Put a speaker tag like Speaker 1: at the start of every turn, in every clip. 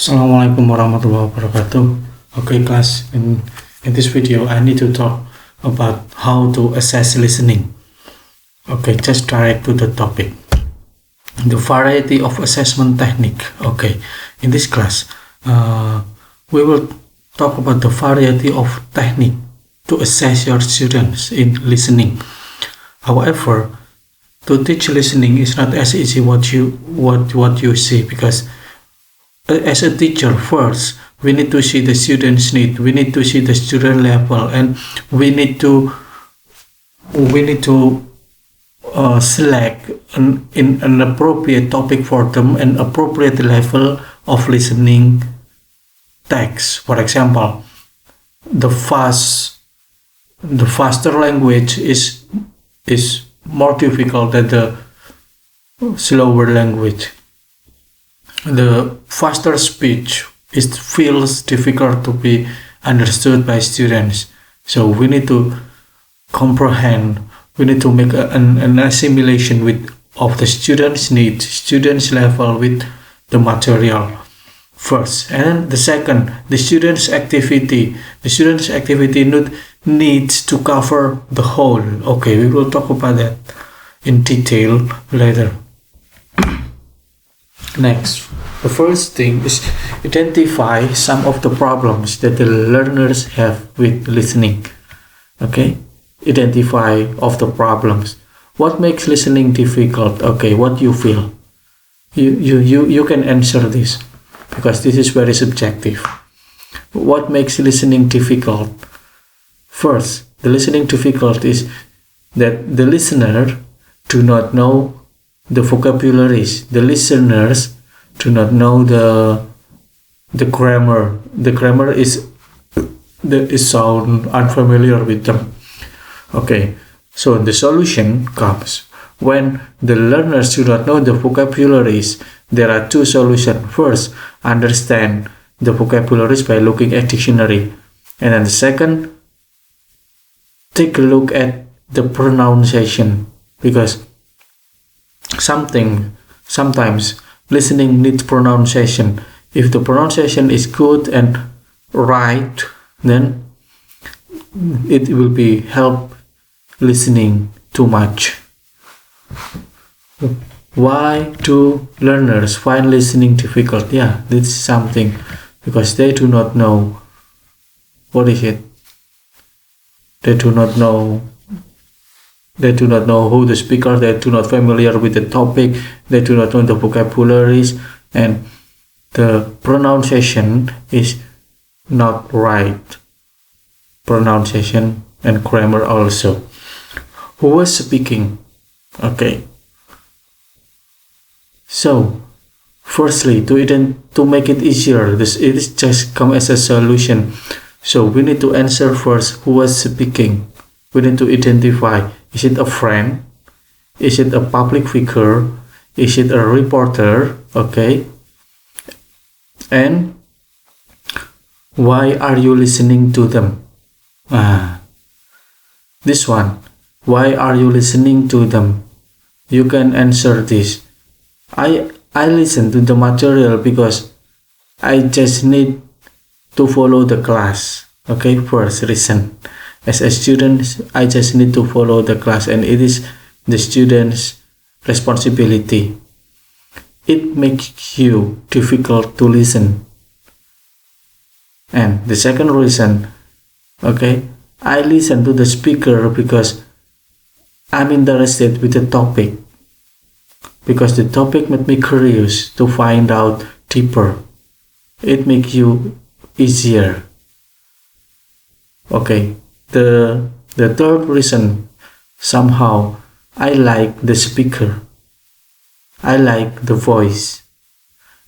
Speaker 1: Assalamualaikum warahmatullahi wabarakatuh. Okay, class, in this video, I need to talk about how to assess listening. Okay, just direct to the topic. The variety of assessment technique. Okay, in this class, we will talk about the variety of technique to assess your students in listening. However, to teach listening is not as easy what you see, because as a teacher, first we need to see the student's need, we need to see the student level, and we need to select an appropriate topic for them and appropriate level of listening text. For example, the faster language is more difficult than the slower language. The faster speech feels difficult to be understood by students. So we need to comprehend, we need to make an assimilation of the student's needs, student's level with the material first. And the second, the student's activity. The student's activity needs to cover the whole. Okay, we will talk about that in detail later. Next, the first thing is identify some of the problems that the learners have with listening. Okay, identify of the problems. What makes listening difficult? Okay, what you feel. You can answer this, because this is very subjective. What makes listening difficult? First, the listening difficult is that the listener do not know the vocabularies. The listeners do not know the grammar. The grammar is sound unfamiliar with them. Okay, so the solution comes when the learners do not know the vocabularies. There are two solutions. First, understand the vocabularies by looking at dictionary, and then the second, take a look at the pronunciation, because sometimes listening needs pronunciation. If the pronunciation is good and right, then it will be help listening too much. Why do learners find listening difficult? Yeah, this is something because they do not know what is it. They do not know who the speaker, they do not familiar with the topic, they do not know the vocabularies, and the pronunciation is not right. Pronunciation and grammar also. Who was speaking? Okay. So, firstly, to make it easier, it is just come as a solution. So we need to answer first who was speaking. We need to identify, is it a friend? Is it a public figure? Is it a reporter? Okay. And why are you listening to them? This one. Why are you listening to them? You can answer this. I listen to the material because I just need to follow the class. Okay, first reason. As a student, I just need to follow the class, and it is the student's responsibility. It makes you difficult to listen. And the second reason, okay, I listen to the speaker because I'm interested with the topic, because the topic made me curious to find out deeper. It makes you easier. Okay, the third reason, somehow I like the speaker, I like the voice,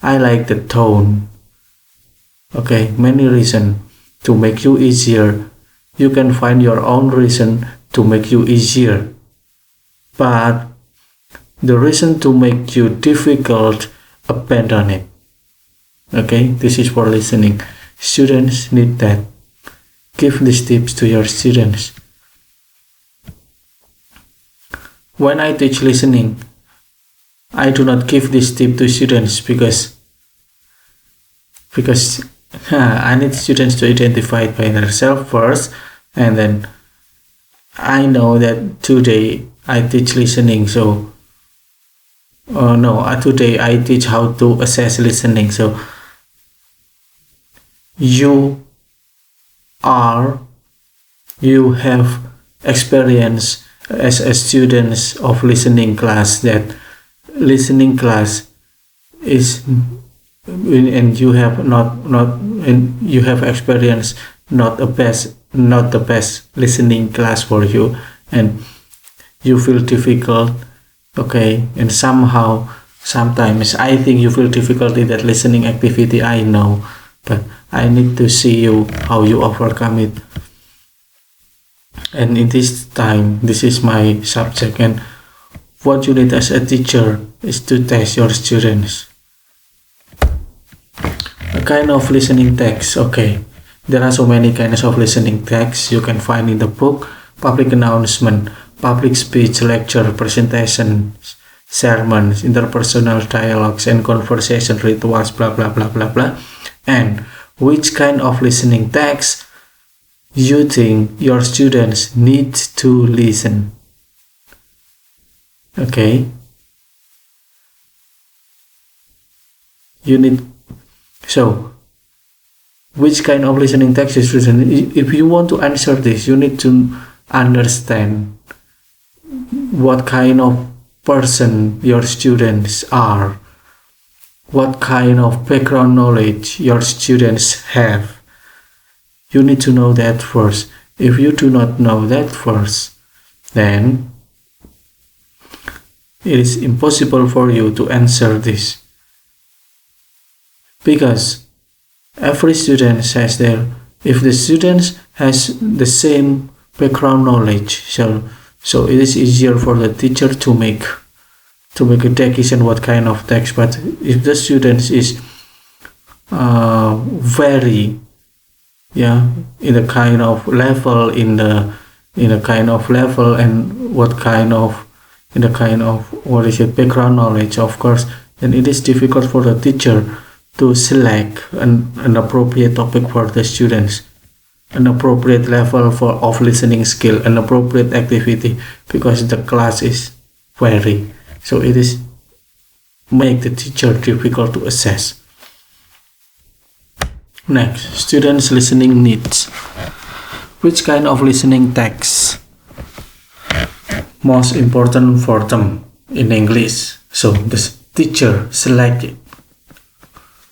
Speaker 1: I like the tone. Okay, many reasons to make you easier. You can find your own reason to make you easier, but the reason to make you difficult, abandon it. Okay, this is for listening. Students need that. Give these tips to your students. When I teach listening, I do not give this tip to students because because I need students to identify it by themselves first, and then I know that today I teach listening, so today I teach how to assess listening. So you have experience as a student of listening class, that listening class is, and you have and you have experience not the best listening class for you, and you feel difficult, okay, and sometimes I think you feel difficult in that listening activity, I know, but I need to see you how you overcome it. And in this time, this is my subject, and what you need as a teacher is to test your students. A kind of listening text, okay. There are so many kinds of listening texts you can find in the book: public announcement, public speech, lecture, presentations, sermons, interpersonal dialogues, and conversation rituals, blah blah blah blah blah. And which kind of listening text you think your students need to listen? Okay, you need, so which kind of listening text is written? If you want to answer this, you need to understand what kind of person your students are, what kind of background knowledge your students have. You need to know that first. If you do not know that first, then it is impossible for you to answer this, because every student has if the student has the same background knowledge, so it is easier for the teacher to make a decision what kind of text. But if the student is very in a kind of level, and what is it, background knowledge, of course, then it is difficult for the teacher to select an appropriate topic for the students, an appropriate level of listening skill, an appropriate activity, because the class is vary. So it is make the teacher difficult to assess. Next, students' listening needs. Which kind of listening text most important for them in English? So the teacher select it.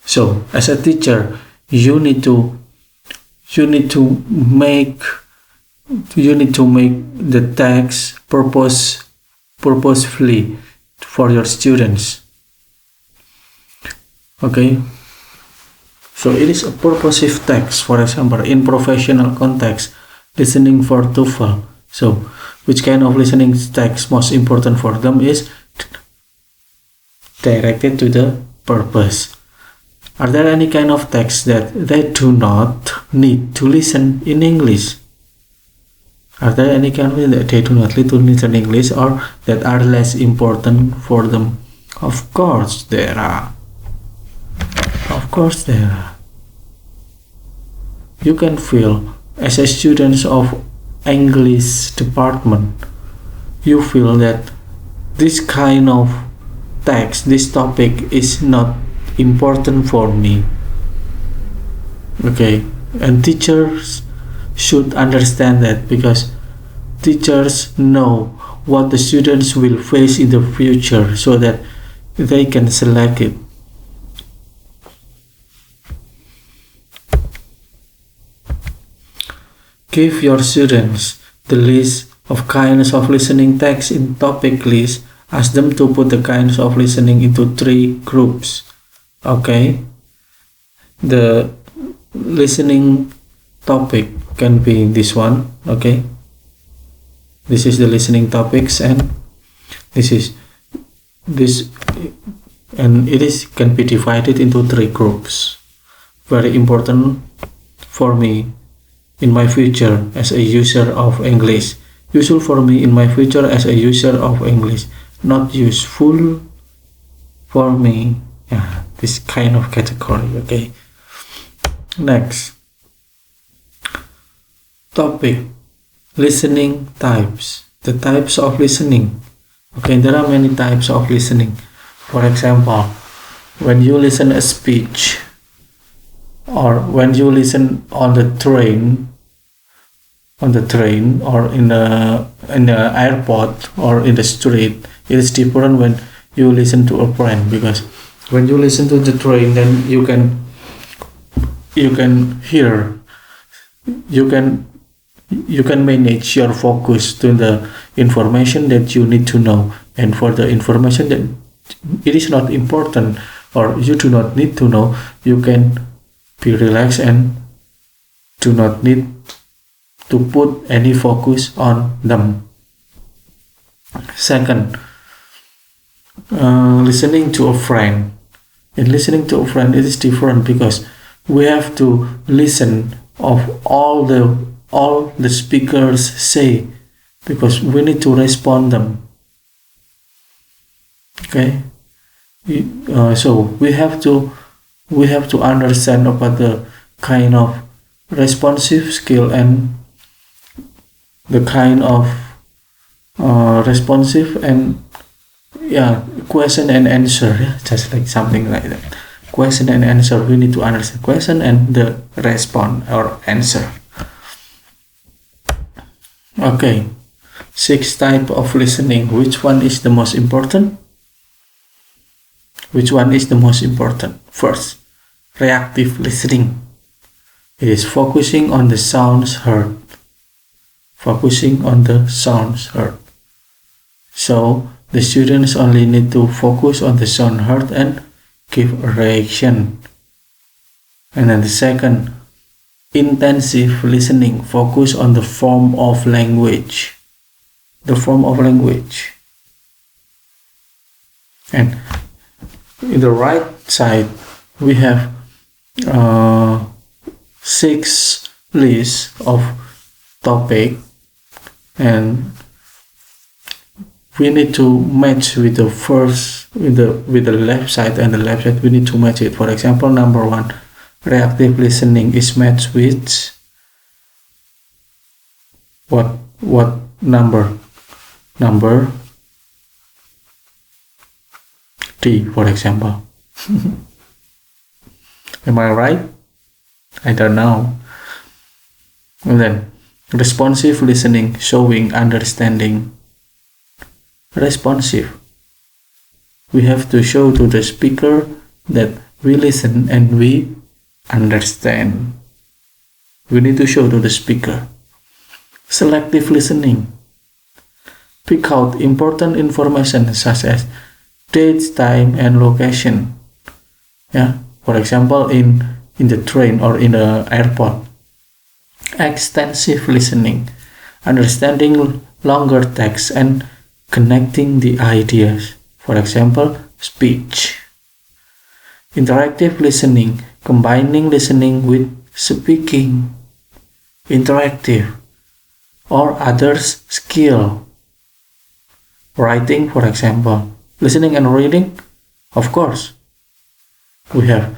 Speaker 1: So as a teacher, you need to make the text purposefully for your students. Okay. So it is a purposive text. For example, in professional context, listening for TOEFL. So which kind of listening text most important for them is directed to the purpose. Are there any kind of texts that they do not need to listen in English? Are there any kind of that they do not need to listen in English, or that are less important for them? Of course there are. You can feel, as a student of English department, you feel that this kind of text, this topic is not important for me. Okay, and teachers should understand that, because teachers know what the students will face in the future, so that they can select it. Give your students the list of kinds of listening text in topic list. Ask them to put the kinds of listening into 3 groups. Okay, the listening topic can be this one. Okay, this is the listening topics, and it can be divided into 3 groups. Very important for me in my future as a user of English. Useful for me in my future as a user of English. Not useful for me. This kind of category. Okay. Next topic, listening types. The types of listening. Okay, there are many types of listening. For example, when you listen a speech, or when you listen on the train, or in the airport or in the street, it is different when you listen to a friend, because when you listen to the train, then you can hear, you can manage your focus to the information that you need to know, and for the information that it is not important or you do not need to know, you can be relaxed and do not need to put any focus on them. Second, listening to a friend. In listening to a friend, it is different, because we have to listen of all the speakers say, because we need to respond them. Okay, so we have to understand about the kind of responsive skill and the kind of responsive and question and answer, just like something like that. Question and answer, we need to understand question and the response or answer. Okay, 6 type of listening. Which one is the most important? First, reactive listening. It is focusing on the sounds heard. So the students only need to focus on the sound heard and give a reaction. And then the second, intensive listening, focus on the form of language. And in the right side, we have 6 lists of topic, and we need to match with the first, with the left side, and the left side we need to match it. For example, number 1, reactive listening is matched with what number? Number D, for example. Am I right? I don't know. And then responsive listening, showing understanding. Responsive, we have to show to the speaker that we listen and we understand. We need to show to the speaker. Selective listening, pick out important information such as dates, time, and location. For example, in the train or in the airport. Extensive listening, understanding longer text and connecting the ideas. For example, speech. Interactive listening, combining listening with speaking. Interactive or others skill. Writing, for example. Listening and reading, of course. We have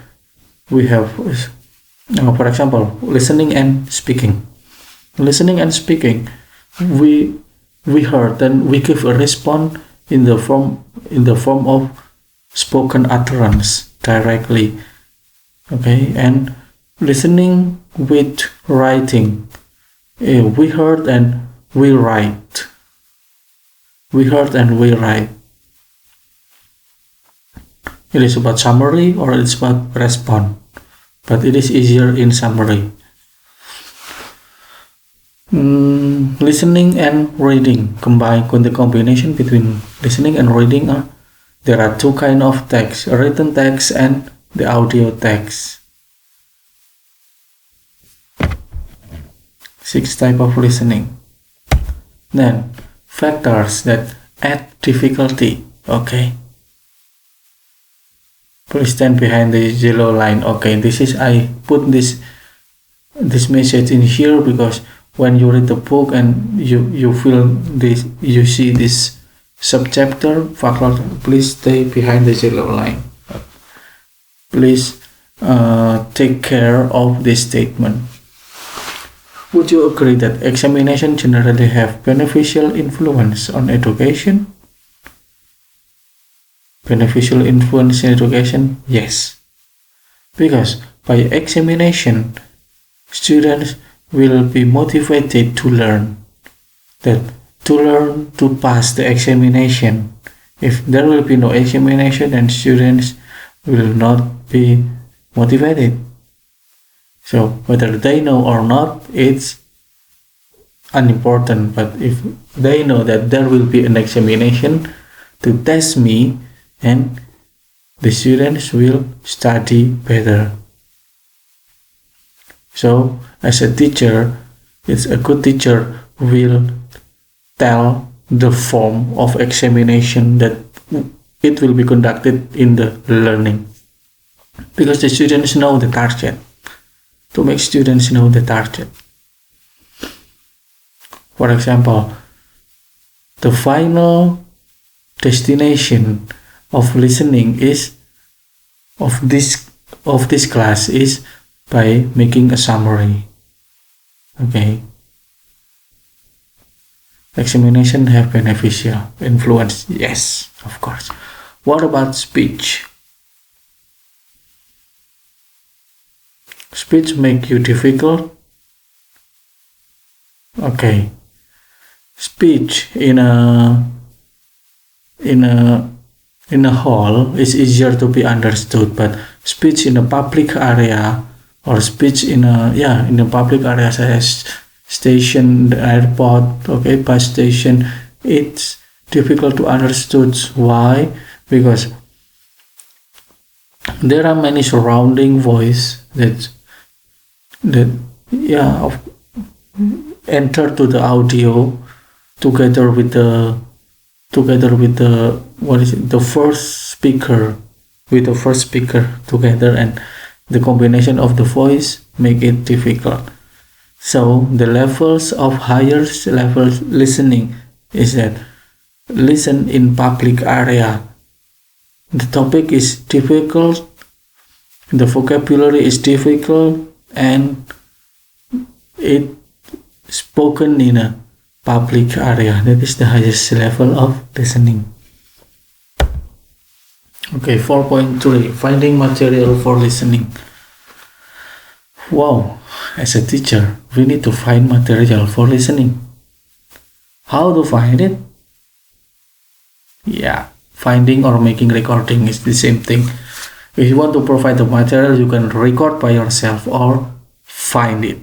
Speaker 1: for example, listening and speaking. Listening and speaking, we heard and we give a response in the form of spoken utterance directly. Okay, and listening with writing, we heard and we write. It is about summary or it's about response, but it is easier in summary. Listening and reading, the combination between listening and reading there are 2 kinds of text, written text and the audio text. 6 types of listening. Then factors that add difficulty. Okay, please stand behind the yellow line. Okay, I put this message in here because when you read the book and you feel this, you see this subchapter, please stay behind the yellow line. Please take care of this statement. Would you agree that examination generally have beneficial influence on education? Beneficial influence in education? Yes. Because by examination, students will be motivated to learn. To learn to pass the examination. If there will be no examination, then students will not be motivated. So whether they know or not, it's unimportant. But if they know that there will be an examination to test me, and the students will study better. So as a teacher, it's a good teacher will tell the form of examination that it will be conducted in the learning, because the students know the target. To make students know the target. For example, the final destination of listening of this class is by making a summary. Okay. Examination have beneficial influence. Yes, of course. What about speech? Speech make you difficult? Okay. Speech in a hall is easier to be understood, but speech in a public area or speech in a public area such as station, airport, okay, bus station, it's difficult to understood. Why? Because there are many surrounding voice that enter to the audio together with the first speaker together, and the combination of the voice make it difficult. So the levels of higher level listening is that listen in public area. The topic is difficult, the vocabulary is difficult, and it spoken in a public area. That is the highest level of listening. Okay, 4.3, finding material for listening. Wow, as a teacher, we need to find material for listening. How to find it? Yeah, finding or making recording is the same thing. If you want to provide the material, you can record by yourself or find it.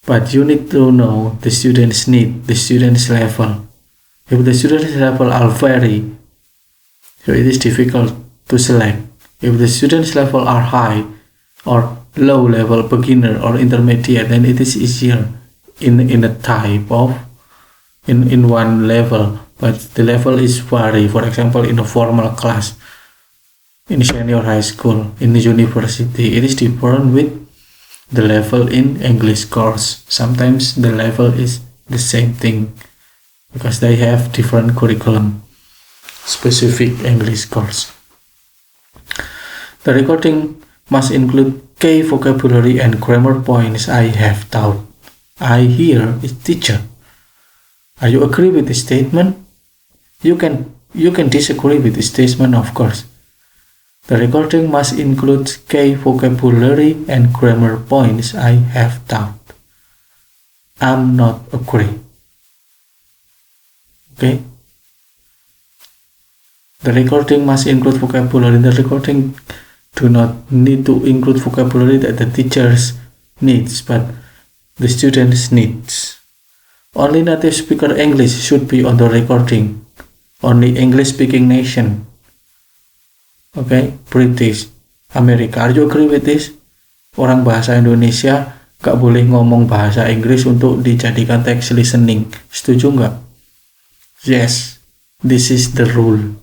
Speaker 1: But you need to know the student's need, the student's level. If the student's level are vary, so it is difficult to select. If the student's level are high or low level, beginner or intermediate, then it is easier in a type of in one level. But the level is vary. For example, in a formal class, in senior high school, in the university, it is different with the level in English course. Sometimes the level is the same thing because they have different curriculum, specific English course. The recording must include key vocabulary and grammar points I have taught. I here is teacher. Are you agree with this statement? You can disagree with this statement, of course. The recording must include key vocabulary and grammar points I have taught. I'm not agree. Okay. The recording must include vocabulary. The recording do not need to include vocabulary that the teachers needs, but the students needs. Only native speaker English should be on the recording. Only English speaking nation. Okay, British, Amerika. Are you agree with this? Orang bahasa Indonesia gak boleh ngomong bahasa Inggris untuk dijadikan text listening. Setuju nggak? Yes, this is the rule.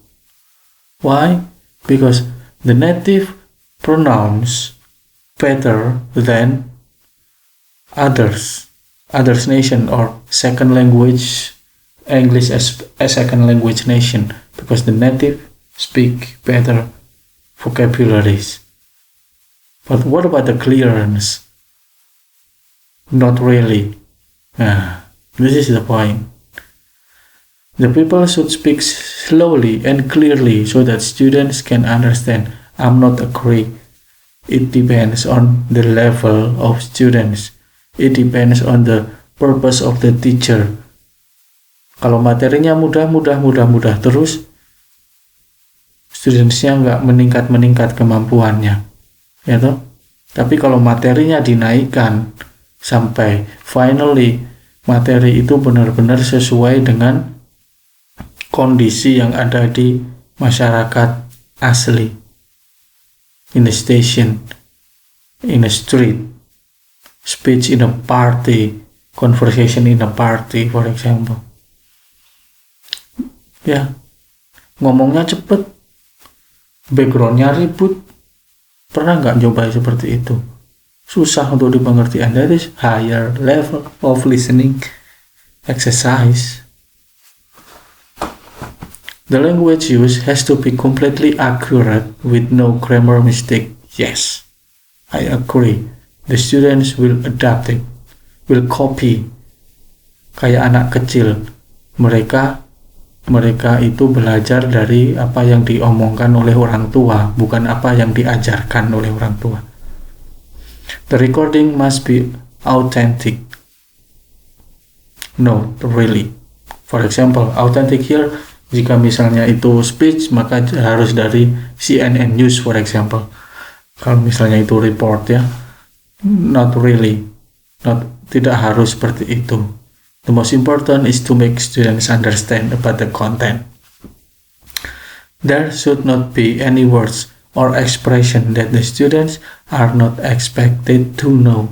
Speaker 1: Why? Because the native pronounce better than others nation or second language English as a second language nation, because the native speak better vocabularies. But what about the clearance? Not really. This is the point. The people should speak slowly and clearly so that students can understand. I'm not agree. It depends on the level of students. It depends on the purpose of the teacher. Kalau materinya mudah terus, studentsnya nggak meningkat kemampuannya, ya toh. Tapi kalau materinya dinaikkan sampai finally materi itu benar-benar sesuai dengan kondisi yang ada di masyarakat asli, in a station, in a street, speech in a party, conversation in a party, for example. Ya, ngomongnya cepet, backgroundnya ribut. Pernah nggak coba seperti itu? Susah untuk dimengerti. And that is higher level of listening exercise. The language used has to be completely accurate with no grammar mistake. Yes, I agree. The students will adapt it, will copy. Kayak anak kecil, mereka itu belajar dari apa yang diomongkan oleh orang tua, bukan apa yang diajarkan oleh orang tua. The recording must be authentic. No, really. For example, authentic here, jika misalnya itu speech, maka harus dari CNN News, for example. Kalau misalnya itu report, ya, not really. Tidak harus seperti itu. The most important is to make students understand about the content. There should not be any words or expression that the students are not expected to know.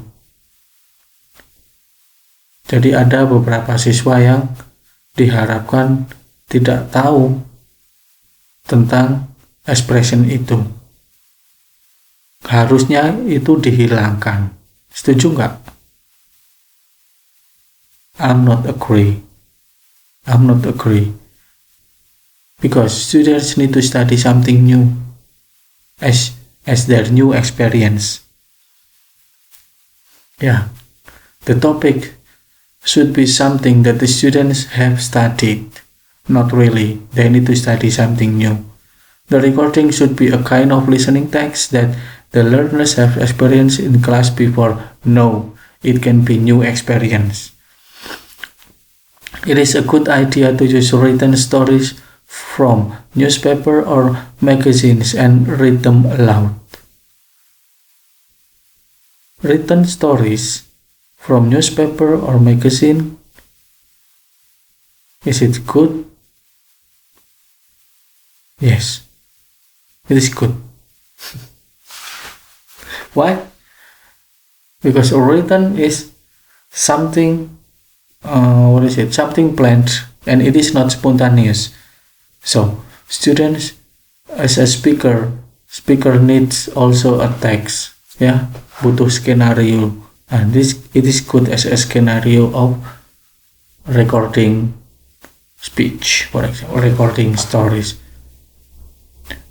Speaker 1: Jadi ada beberapa siswa yang diharapkan tidak tahu tentang expression itu. Harusnya itu dihilangkan. Setuju nggak? I'm not agree. Because students need to study something new as their new experience. Yeah, the topic should be something that the students have studied. Not really. They need to study something new. The recording should be a kind of listening text that the learners have experienced in class before. No, it can be new experience. It is a good idea to use written stories from newspaper or magazines and read them aloud. Written stories from newspaper or magazine, is it good? Yes, it is good. Why? Because written is something something planned, and it is not spontaneous. So students, as a speaker needs also a text, ya, butuh skenario, and it is good as a scenario of recording speech, for example, recording stories.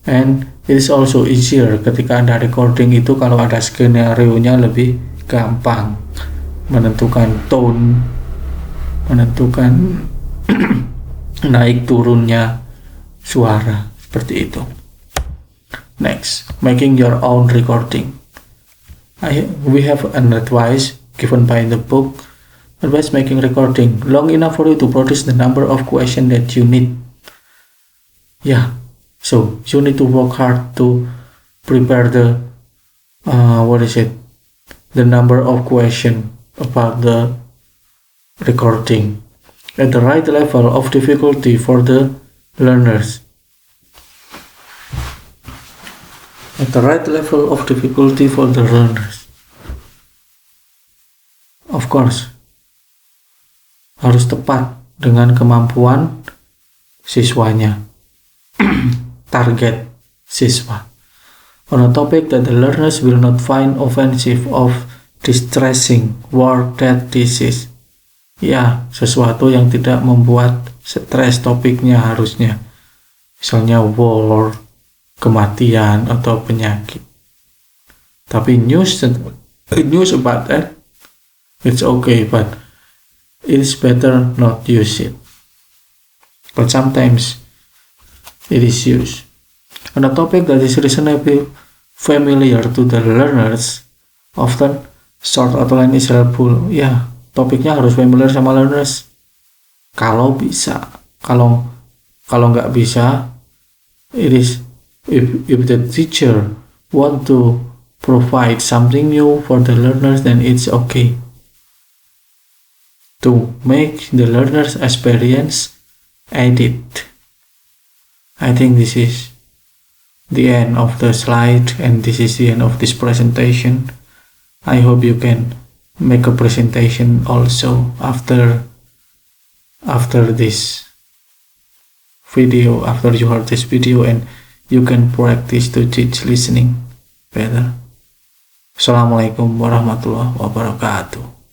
Speaker 1: And it is also easier ketika Anda recording itu, kalau ada skenario-nya lebih gampang menentukan tone, menentukan naik turunnya suara, seperti itu. Next, making your own recording. We have an advice given by the book, Advice Making Recording, long enough for you to produce the number of questions that you need. Yeah, so you need to work hard to prepare the the number of questions about the recording at the right level of difficulty for the learners. At the right level of difficulty for the learners. Of course, harus tepat dengan kemampuan siswanya. Target siswa. On a topic that the learners will not find offensive or distressing, word that disease. Ya, sesuatu yang tidak membuat stres topiknya harusnya. Misalnya war, kematian atau penyakit. Tapi news about that, it's okay, but it is better not use it. But sometimes it is used. On a topic that is reasonably familiar to the learners, often short outline is helpful. Ya, topiknya harus familiar sama learners. Kalau bisa, kalau nggak bisa, it is if the teacher want to provide something new for the learners, then it's okay to make the learners experience edit. I think this is the end of the slide, and this is the end of this presentation. I hope you can make a presentation also after this video, after you heard this video, and you can practice to teach listening better. Assalamualaikum warahmatullahi wabarakatuh.